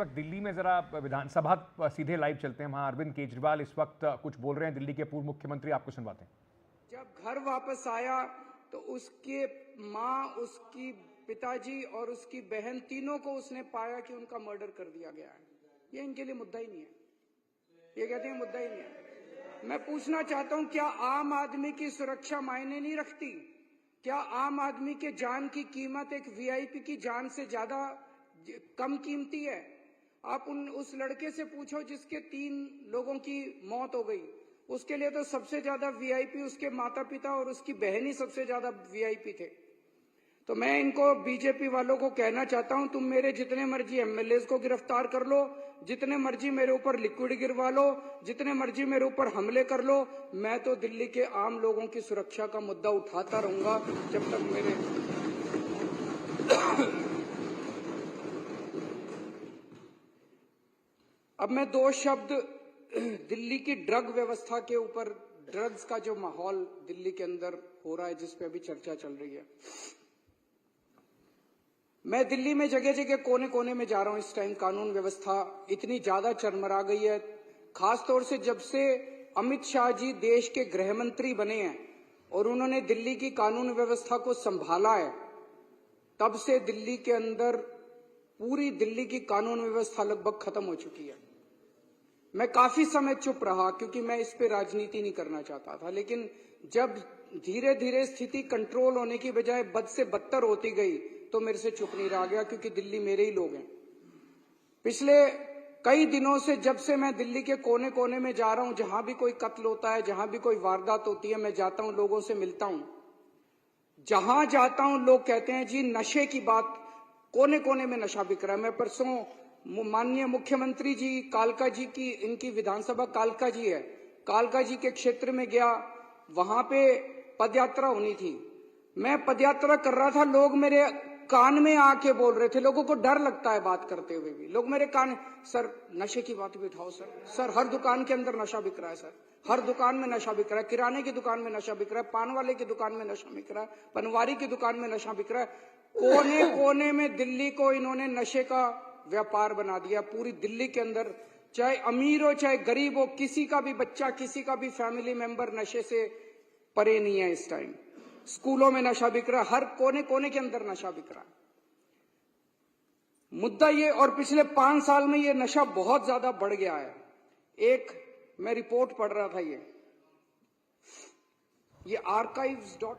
वक्त दिल्ली में जरा विधानसभा सीधे लाइव चलते हैं। वहां अरविंद केजरीवाल इस वक्त कुछ बोल रहे हैं। दिल्ली के पूर्व मुख्यमंत्री, आपको सुनवाते हैं। जब घर वापस आया तो उसके माँ, उसकी पिताजी और उसकी बहन तीनों को उसने पाया कि उनका मर्डर कर दिया गया है। ये इनके लिए मुद्दा ही नहीं है। ये कहते हैं मुद्दा ही नहीं है। मैं पूछना चाहता हूं, क्या आम आदमी की सुरक्षा मायने नहीं रखती? क्या आम आदमी के जान की कीमत एक वीआईपी की जान से ज्यादा कम कीमती है? आप उस लड़के से पूछो जिसके 3 लोगों की मौत हो गई। उसके लिए तो सबसे ज्यादा वीआईपी उसके माता पिता और उसकी बहन ही सबसे ज्यादा वीआईपी थे। तो मैं इनको, बीजेपी वालों को कहना चाहता हूं, तुम मेरे जितने मर्जी एमएलए को गिरफ्तार कर लो, जितने मर्जी मेरे ऊपर लिक्विड गिरवा लो, जितने मर्जी मेरे ऊपर हमले कर लो, मैं तो दिल्ली के आम लोगों की सुरक्षा का मुद्दा उठाता रहूंगा जब तक मेरे अब मैं 2 शब्द दिल्ली की ड्रग व्यवस्था के ऊपर, ड्रग्स का जो माहौल दिल्ली के अंदर हो रहा है, जिस पे अभी चर्चा चल रही है। मैं दिल्ली में जगह जगह कोने कोने में जा रहा हूं। इस टाइम कानून व्यवस्था इतनी ज्यादा चरमरा गई है, खासतौर से जब से अमित शाह जी देश के गृह मंत्री बने हैं और उन्होंने दिल्ली की कानून व्यवस्था को संभाला है, तब से दिल्ली के अंदर, पूरी दिल्ली की कानून व्यवस्था लगभग खत्म हो चुकी है। मैं काफी समय चुप रहा क्योंकि मैं इस पे राजनीति नहीं करना चाहता था, लेकिन जब धीरे धीरे स्थिति कंट्रोल होने की बजाय बद से बदतर होती गई तो मेरे से चुप नहीं रहा गया, क्योंकि दिल्ली मेरे ही लोग हैं। पिछले कई दिनों से, जब से मैं दिल्ली के कोने कोने में जा रहा हूं, जहां भी कोई कत्ल होता है, जहां भी कोई वारदात होती है, मैं जाता हूं, लोगों से मिलता हूं। जहां जाता हूं लोग कहते हैं जी नशे की बात, कोने कोने में नशा बिक रहा है। मैं परसों माननीय मुख्यमंत्री जी, कालका जी की, इनकी विधानसभा कालका जी है, कालका जी के क्षेत्र में गया। वहां पे पदयात्रा होनी थी। मैं पदयात्रा कर रहा था, लोग मेरे कान में आके बोल रहे थे। लोगों को डर लगता है बात करते हुए भी। लोग मेरे कान, सर नशे की बात भी उठाओ सर हर दुकान के अंदर नशा बिक रहा है सर, हर दुकान में नशा बिक रहा है, किराने की दुकान में नशा बिक रहा है, पान वाले की दुकान में नशा बिक रहा है, पनवारी की दुकान में नशा बिक रहा है। कोने कोने में दिल्ली को इन्होंने नशे का व्यापार बना दिया। पूरी दिल्ली के अंदर, चाहे अमीर हो चाहे गरीब हो, किसी का भी बच्चा, किसी का भी फैमिली मेंबर नशे से परे नहीं है। इस टाइम स्कूलों में नशा बिक रहा है, हर कोने कोने के अंदर नशा बिक रहा है। मुद्दा ये, और पिछले 5 साल में ये नशा बहुत ज्यादा बढ़ गया है। एक मैं रिपोर्ट पढ़ रहा था, ये आर्काइव्स डॉट।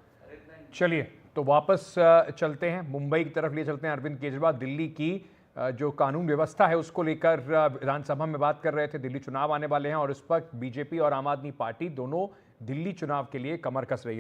चलिए तो वापस चलते हैं, मुंबई की तरफ ले चलते हैं। अरविंद केजरीवाल दिल्ली की जो कानून व्यवस्था है उसको लेकर विधानसभा में बात कर रहे थे। दिल्ली चुनाव आने वाले हैं और इस वक्त बीजेपी और आम आदमी पार्टी दोनों दिल्ली चुनाव के लिए कमर कस रही है।